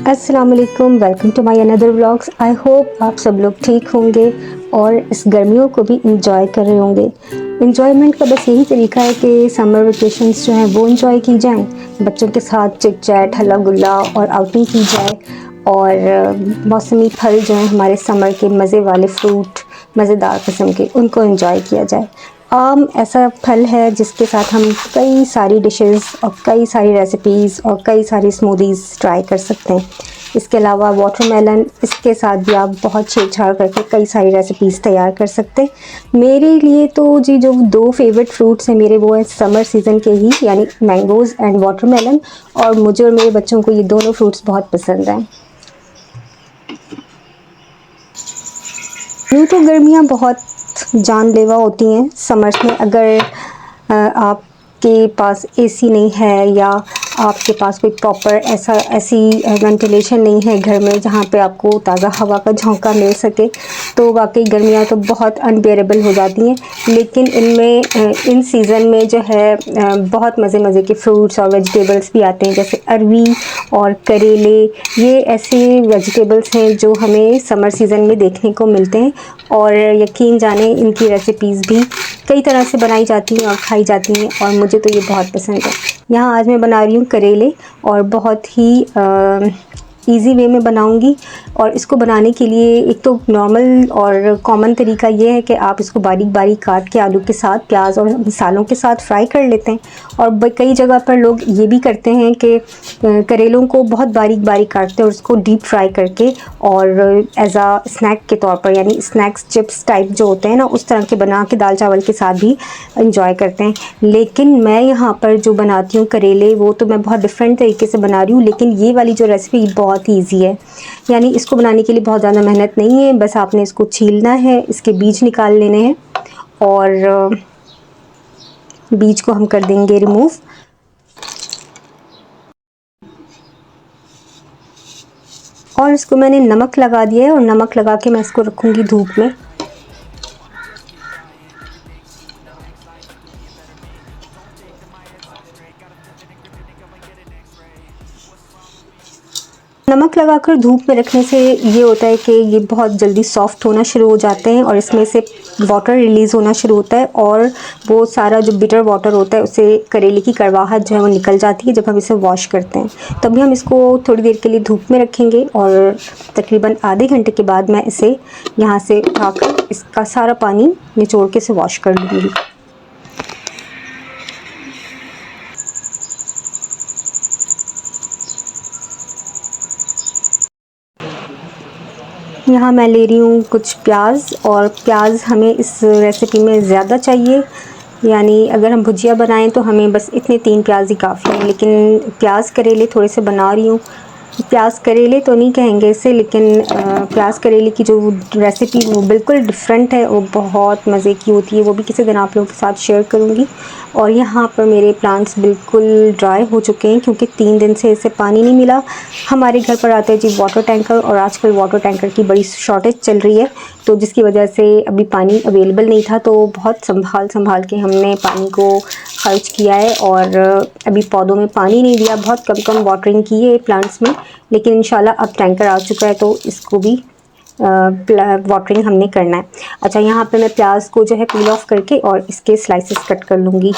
अस्सलाम वालेकुम, welcome to my another vlogs. I hope आप सब लोग ठीक होंगे और इस गर्मियों को भी इंजॉय कर रहे होंगे। इंजॉयमेंट का बस यही तरीका है कि समर वेकेशंस जो हैं वो इंजॉय की जाएं, बच्चों के साथ चिट चैट हल्ला गुल्ला और आउटिंग की जाए और मौसमी फल जो हैं हमारे समर के मज़े वाले फ्रूट, मज़ेदार किस्म के, उनको इंजॉय किया जाए। आम ऐसा फल है जिसके साथ हम कई सारी डिशेस और कई सारी रेसिपीज़ और कई सारी स्मूदीज़ ट्राई कर सकते हैं। इसके अलावा वाटरमेलन, इसके साथ भी आप बहुत छेड़छाड़ करके कई सारी रेसिपीज़ तैयार कर सकते हैं। मेरे लिए तो जी जो दो फेवरेट फ्रूट्स हैं मेरे, वो हैं समर सीज़न के ही, यानी मैंगोज़ एंड वाटरमेलन, और मुझे और मेरे बच्चों को ये दोनों फ्रूट्स बहुत पसंद हैं। यूँ तो गर्मियाँ बहुत जानलेवा होती हैं समर्स में। अगर आपके पास एसी नहीं है या आपके पास कोई प्रॉपर ऐसी वेंटिलेशन नहीं है घर में जहाँ पे आपको ताज़ा हवा का झोंका मिल सके, तो वाकई गर्मियाँ तो बहुत अनबेरेबल हो जाती हैं। लेकिन इनमें इन सीज़न में जो है बहुत मज़े मज़े के फ्रूट्स और वेजिटेबल्स भी आते हैं, जैसे अरवी और करेले। ये ऐसे वेजिटेबल्स हैं जो हमें समर सीज़न में देखने को मिलते हैं और यकीन जाने इनकी रेसिपीज़ भी कई तरह से बनाई जाती हैं और खाई जाती हैं, और मुझे तो ये बहुत पसंद है। यहाँ आज मैं बना रही हूँ करेले, और बहुत ही ईज़ी वे में बनाऊँगी। और इसको बनाने के लिए एक तो नॉर्मल और कॉमन तरीका ये है कि आप इसको बारीक बारीक काट के आलू के साथ, प्याज और मसालों के साथ फ्राई कर लेते हैं। और कई जगह पर लोग ये भी करते हैं कि करेलों को बहुत बारीक बारीक काटते हैं और उसको डीप फ्राई करके और एज आ स्नैक के तौर पर, यानी स्नैक्स चिप्स टाइप जो होते हैं ना, उस तरह के बना के दाल चावल के साथ भी इंजॉय करते हैं। लेकिन मैं यहाँ पर जो बनाती हूँ करेले, वो तो मैं बहुत डिफरेंट तरीके से बना रही हूँ। लेकिन ये वाली जो रेसिपी बहुत ही ईजी है, यानी इसको बनाने के लिए बहुत ज़्यादा मेहनत नहीं है। बस आपने इसको छीलना है, इसके बीज निकाल लेने हैं और बीज को हम कर देंगे रिमूव। और इसको मैंने नमक लगा दिया है और नमक लगा के मैं इसको रखूँगी धूप में। नमक लगाकर धूप में रखने से ये होता है कि ये बहुत जल्दी सॉफ़्ट होना शुरू हो जाते हैं और इसमें से वाटर रिलीज़ होना शुरू होता है, और वो सारा जो बिटर वाटर होता है उससे करेले की कड़वाहट जो है वो निकल जाती है जब हम इसे वॉश करते हैं। तभी हम इसको थोड़ी देर के लिए धूप में रखेंगे और तकरीबन आधे घंटे के बाद मैं इसे यहाँ से उठाकर इसका सारा पानी निचोड़ के इसे वॉश कर लूँगी। यहाँ मैं ले रही हूँ कुछ प्याज, और प्याज हमें इस रेसिपी में ज़्यादा चाहिए, यानी अगर हम भुजिया बनाएं तो हमें बस इतने 3 प्याज ही काफ़ी हैं। लेकिन प्याज करेले थोड़े से बना रही हूँ, प्याज करेले तो नहीं कहेंगे इसे, लेकिन प्याज करेले की जो रेसिपी वो बिल्कुल डिफरेंट है, वो बहुत मज़े की होती है। वो भी किसी दिन आप लोगों के साथ शेयर करूँगी। और यहाँ पर मेरे प्लांट्स बिल्कुल ड्राई हो चुके हैं क्योंकि 3 दिन से इसे पानी नहीं मिला। हमारे घर पर आता है जी वाटर टैंकर, और आजकल वाटर टैंकर की बड़ी शॉर्टेज चल रही है, तो जिसकी वजह से अभी पानी अवेलेबल नहीं था। तो बहुत संभाल के हमने पानी को खर्च किया है और अभी पौधों में पानी नहीं दिया, बहुत कम वाटरिंग की है प्लांट्स में। लेकिन इंशाल्लाह अब टैंकर आ चुका है तो इसको भी वाटरिंग हमने करना है। अच्छा, यहाँ पे मैं प्याज को जो है पील ऑफ करके और इसके स्लाइसेस कट कर लूँगी।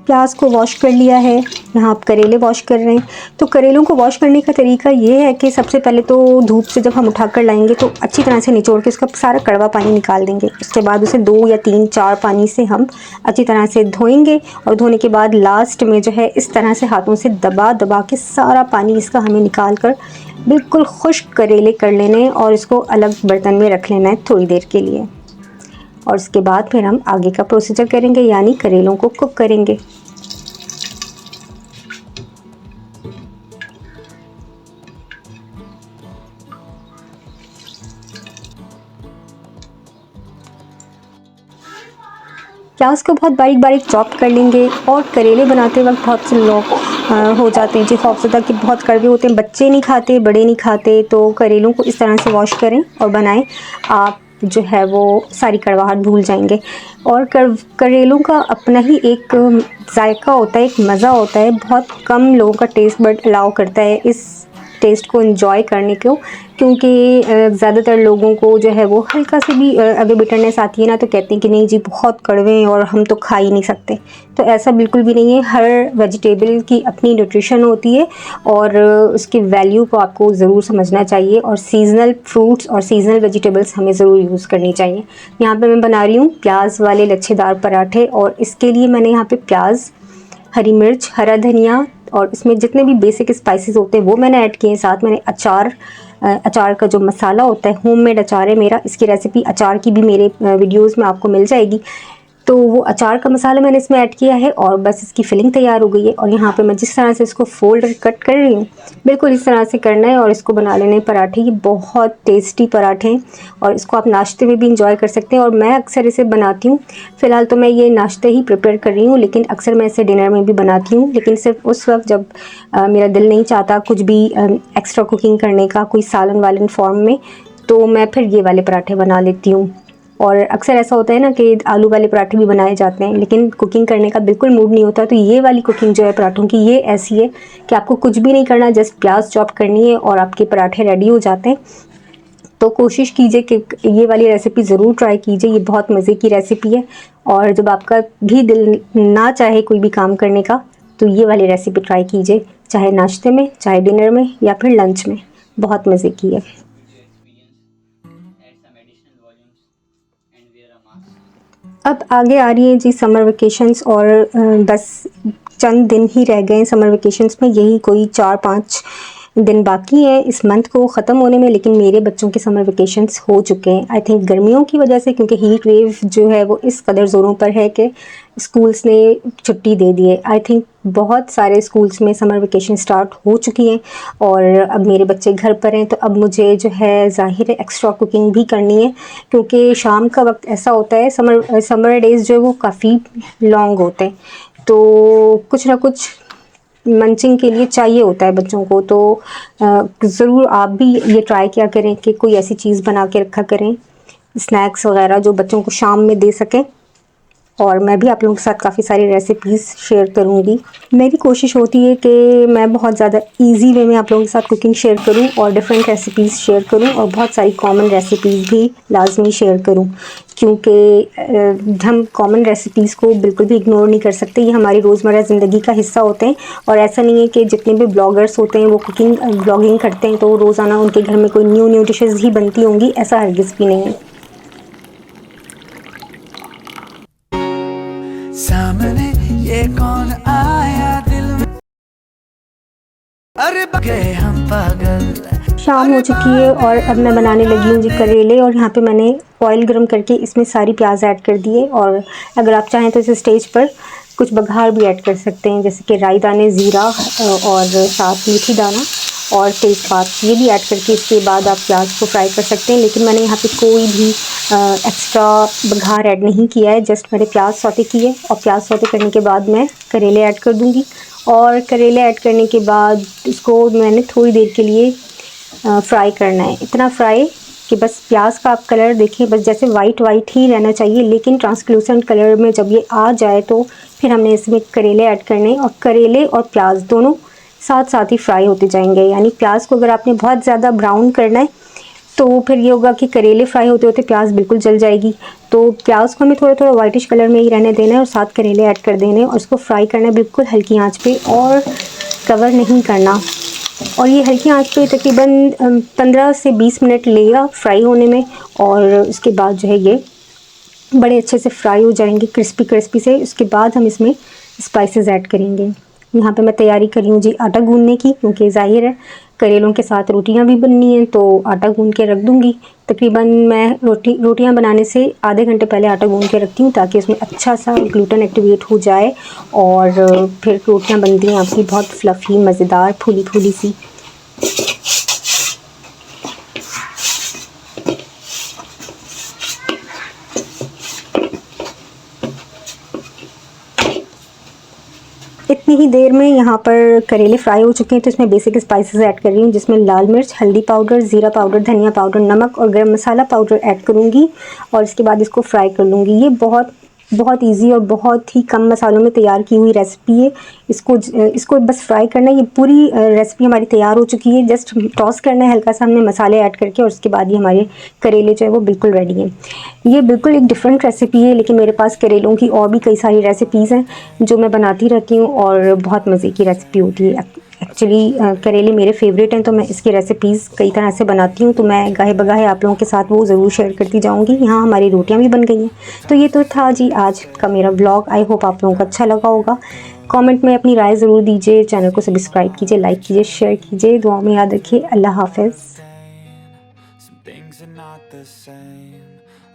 प्याज को वॉश कर लिया है, यहाँ आप करेले वॉश कर रहे हैं। तो करेलों को वॉश करने का तरीका ये है कि सबसे पहले तो धूप से जब हम उठा कर लाएंगे तो अच्छी तरह से निचोड़ के उसका सारा कड़वा पानी निकाल देंगे। उसके बाद उसे 2 या 3 4 पानी से हम अच्छी तरह से धोएंगे, और धोने के बाद लास्ट में जो है इस तरह से हाथों से दबा दबा के सारा पानी इसका हमें निकाल कर बिल्कुल खुश्क करेले कर लेने हैं और इसको अलग बर्तन में रख लेना है थोड़ी देर के लिए। और उसके बाद फिर हम आगे का प्रोसीजर करेंगे, यानी करेलों को कुक करेंगे। प्याज को बहुत बारीक बारीक चॉप कर लेंगे। और करेले बनाते वक्त बहुत से लोग हो जाते हैं जी खौफजदा कि बहुत कड़वे होते हैं, बच्चे नहीं खाते, बड़े नहीं खाते। तो करेलों को इस तरह से वॉश करें और बनाएं, आप जो है वो सारी कड़वाहट भूल जाएंगे। और करेलों का अपना ही एक जायका होता है, एक मज़ा होता है। बहुत कम लोगों का टेस्ट बड अलाउ करता है इस टेस्ट को एंजॉय करने को, क्योंकि ज़्यादातर लोगों को जो है वो हल्का से भी अगर बिटरनेस आती है ना तो कहते हैं कि नहीं जी बहुत कड़वे हैं और हम तो खा ही नहीं सकते। तो ऐसा बिल्कुल भी नहीं है। हर वेजिटेबल की अपनी न्यूट्रिशन होती है और उसकी वैल्यू को आपको ज़रूर समझना चाहिए। और सीज़नल फ्रूट्स और सीज़नल वेजिटेबल्स हमें ज़रूर यूज़ करनी चाहिए। यहाँ पे मैं बना रही हूँ प्याज वाले लच्छेदार पराठे, और इसके लिए मैंने यहाँ पे प्याज, हरी मिर्च, हरा धनिया और इसमें जितने भी बेसिक स्पाइसेस होते हैं वो मैंने ऐड किए हैं। साथ मैंने अचार का जो मसाला होता है, होममेड अचार है मेरा, इसकी रेसिपी अचार की भी मेरे वीडियोस में आपको मिल जाएगी। तो वो अचार का मसाला मैंने इसमें ऐड किया है और बस इसकी फिलिंग तैयार हो गई है। और यहाँ पे मैं जिस तरह से इसको फोल्ड कट कर रही हूँ, बिल्कुल इस तरह से करना है और इसको बना लेने पराठे। ये बहुत टेस्टी पराठे हैं और इसको आप नाश्ते में भी इंजॉय कर सकते हैं। और मैं अक्सर इसे बनाती हूँ, फ़िलहाल तो मैं ये नाश्ते ही प्रिपेयर कर रही हूँ, लेकिन अक्सर मैं इसे डिनर में भी बनाती हूँ। लेकिन सिर्फ उस वक्त जब मेरा दिल नहीं चाहता कुछ भी एक्स्ट्रा कुकिंग करने का, कोई सालन वालन फॉर्म में, तो मैं फिर ये वाले पराठे बना लेती हूँ। और अक्सर ऐसा होता है ना कि आलू वाले पराठे भी बनाए जाते हैं, लेकिन कुकिंग करने का बिल्कुल मूड नहीं होता। तो ये वाली कुकिंग जो है पराठों की, ये ऐसी है कि आपको कुछ भी नहीं करना, जस्ट प्याज चॉप करनी है और आपके पराठे रेडी हो जाते हैं। तो कोशिश कीजिए कि ये वाली रेसिपी ज़रूर ट्राई कीजिए, ये बहुत मज़े की रेसिपी है। और जब आपका भी दिल ना चाहे कोई भी काम करने का, तो ये वाली रेसिपी ट्राई कीजिए, चाहे नाश्ते में, चाहे डिनर में या फिर लंच में। बहुत मज़े की है। अब आगे आ रही है जी समर वेकेशंस, और बस चंद दिन ही रह गए हैं समर वेकेशंस में। यही कोई 4-5 दिन बाकी है इस मंथ को ख़त्म होने में, लेकिन मेरे बच्चों के समर वेकेशंस हो चुके हैं। आई थिंक गर्मियों की वजह से, क्योंकि हीट वेव जो है वो इस कदर ज़ोरों पर है कि स्कूल्स ने छुट्टी दे दी है। आई थिंक बहुत सारे स्कूल्स में समर वेकेशन स्टार्ट हो चुकी हैं और अब मेरे बच्चे घर पर हैं, तो अब मुझे जो है ज़ाहिर है एक्स्ट्रा कुकिंग भी करनी है, क्योंकि शाम का वक्त ऐसा होता है, समर डेज़ जो है वो काफ़ी लॉन्ग होते हैं। तो कुछ ना कुछ मंचिंग के लिए चाहिए होता है बच्चों को। तो ज़रूर आप भी ये ट्राई किया करें कि कोई ऐसी चीज़ बना के रखा करें, स्नैक्स वगैरह जो बच्चों को शाम में दे सकें। और मैं भी आप लोगों के साथ काफ़ी सारी रेसिपीज़ शेयर करूँगी। मेरी कोशिश होती है कि मैं बहुत ज़्यादा इजी वे में आप लोगों के साथ कुकिंग शेयर करूँ और डिफरेंट रेसिपीज़ शेयर करूँ और बहुत सारी कॉमन रेसिपीज़ भी लाजमी शेयर करूँ, क्योंकि हम कॉमन रेसिपीज़ को बिल्कुल भी इग्नोर नहीं कर सकते। ये हमारी रोज़मर्रा ज़िंदगी का हिस्सा होते हैं। और ऐसा नहीं है कि जितने भी ब्लॉगर्स होते हैं वो कुकिंग ब्लॉगिंग करते हैं तो रोज़ाना उनके घर में कोई न्यू डिशेज़ ही बनती होंगी, ऐसा हरगिज़ भी नहीं है। सामने ये कौन आया दिल में, अरे गए हम पागल। शाम हो चुकी है और अब मैं बनाने लगी हूँ जी करेले। और यहाँ पे मैंने ऑयल गरम करके इसमें सारी प्याज ऐड कर दिए। और अगर आप चाहें तो इस स्टेज पर कुछ बघार भी ऐड कर सकते हैं, जैसे कि राई दाने, ज़ीरा और साथ मेथी दाना और तेज़पात, ये भी ऐड करके इसके बाद आप प्याज को फ्राई कर सकते हैं। लेकिन मैंने यहाँ पे कोई भी एक्स्ट्रा बघार ऐड नहीं किया है, जस्ट मैंने प्याज सौते किए और प्याज सौते करने के बाद मैं करेले ऐड कर दूँगी। और करेले ऐड करने के बाद इसको मैंने थोड़ी देर के लिए फ्राई करना है, इतना फ्राई कि बस प्याज का आप कलर देखिए, बस जैसे वाइट वाइट ही रहना चाहिए, लेकिन ट्रांसलूसेंट कलर में जब ये आ जाए तो फिर हमने इसमें करेले ऐड करने। और करेले और प्याज दोनों साथ साथ ही फ्राई होते जाएंगे। यानी प्याज को अगर आपने बहुत ज़्यादा ब्राउन करना है तो फिर ये होगा कि करेले फ्राई होते होते प्याज बिल्कुल जल जाएगी। तो प्याज को हमें थोड़ा थोड़ा वाइटिश कलर में ही रहने देना है और साथ करेले ऐड कर देने और उसको फ्राई करना है बिल्कुल हल्की आंच पे और कवर नहीं करना। और ये हल्की आंच पे तकरीबन 15 से 20 मिनट लेगा फ्राई होने में। और उसके बाद जो है ये बड़े अच्छे से फ्राई हो जाएंगे क्रिस्पी क्रिस्पी से। उसके बाद हम इसमें स्पाइसेस ऐड करेंगे। यहाँ पे मैं तैयारी कर रही हूँ जी आटा गूंदने की, क्योंकि ज़ाहिर है करेलों के साथ रोटियाँ भी बननी हैं, तो आटा गूंद के रख दूँगी। तकरीबन मैं रोटियाँ बनाने से आधे घंटे पहले आटा गूंद के रखती हूँ, ताकि उसमें अच्छा सा ग्लूटेन एक्टिवेट हो जाए और फिर रोटियाँ बनती हैं आपकी बहुत फ्लफ़ी, मज़ेदार, फूली फूली सी। इतनी ही देर में यहाँ पर करेले फ्राई हो चुके हैं, तो इसमें बेसिक स्पाइसेस ऐड कर रही हूँ, जिसमें लाल मिर्च, हल्दी पाउडर, ज़ीरा पाउडर, धनिया पाउडर, नमक और गरम मसाला पाउडर ऐड करूँगी और इसके बाद इसको फ्राई कर लूँगी। ये बहुत बहुत इजी और बहुत ही कम मसालों में तैयार की हुई रेसिपी है। इसको बस फ्राई करना है। ये पूरी रेसिपी हमारी तैयार हो चुकी है। जस्ट टॉस करना है हल्का सा हमने मसाले ऐड करके और उसके बाद ये हमारे करेले जो है वो बिल्कुल रेडी हैं। ये बिल्कुल एक डिफरेंट रेसिपी है, लेकिन मेरे पास करेलों की और भी कई सारी रेसिपीज़ हैं जो मैं बनाती रहती हूँ और बहुत मज़े की रेसिपी होती है। एक्चुअली करेले मेरे फेवरेट हैं, तो मैं इसकी रेसिपीज़ कई तरह से बनाती हूँ, तो मैं गाहे बगाहे आप लोगों के साथ वो ज़रूर शेयर करती जाऊँगी। यहाँ हमारी रोटियाँ भी बन गई हैं। तो ये तो था जी आज का मेरा व्लॉग। आई होप आप लोगों को अच्छा लगा होगा। कमेंट में अपनी राय ज़रूर दीजिए, चैनल को सब्सक्राइब कीजिए, लाइक कीजिए, शेयर कीजिए। दुआ में याद रखिए। अल्लाह हाफ़िज़। Some things are not the same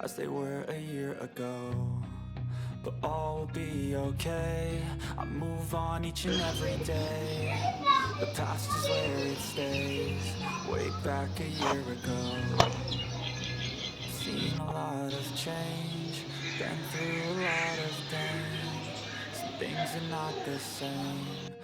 as they were a year ago, but all will be okay. I move on each and every day. The past is where it stays. Way back a year ago, seen a lot of change, been through a lot of pain. Some things are not the same